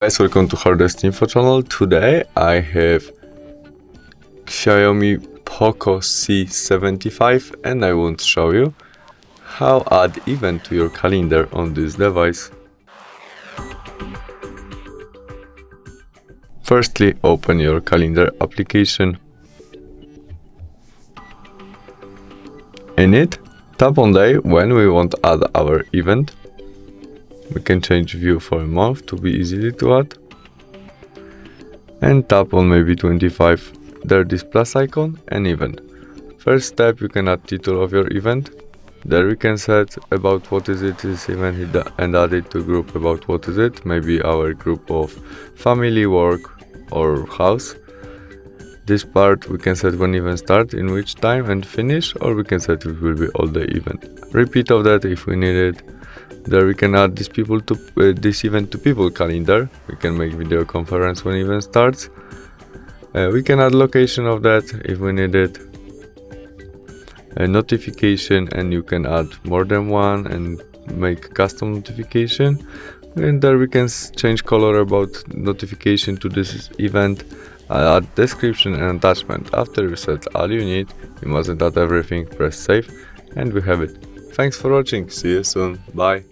Guys, welcome to HardReset.Info channel. Today I have Xiaomi POCO C75 and I want to show you how add event to your calendar on this device. Firstly, open your calendar application. In it, tap on day when we want to add our event. We can change view for a month to be easily to add. And tap on maybe 25. There this plus icon and event. First step, you can add title of your event. There we can set about what is it, this event, and add it to group about what is it. Maybe our group of family, work or house. This part we can set when event start, in which time and finish, or we can set it will be all the event. Repeat of that if we need it. There we can add this event to people calendar. We can make video conference when event starts. We can add location of that if we need it. A notification, and you can add more than one and make custom notification. And there we can change color about notification to this event. Add description and attachment. After you set all you need, you mustn't add everything. Press save and we have it. Thanks for watching. See you soon. Bye.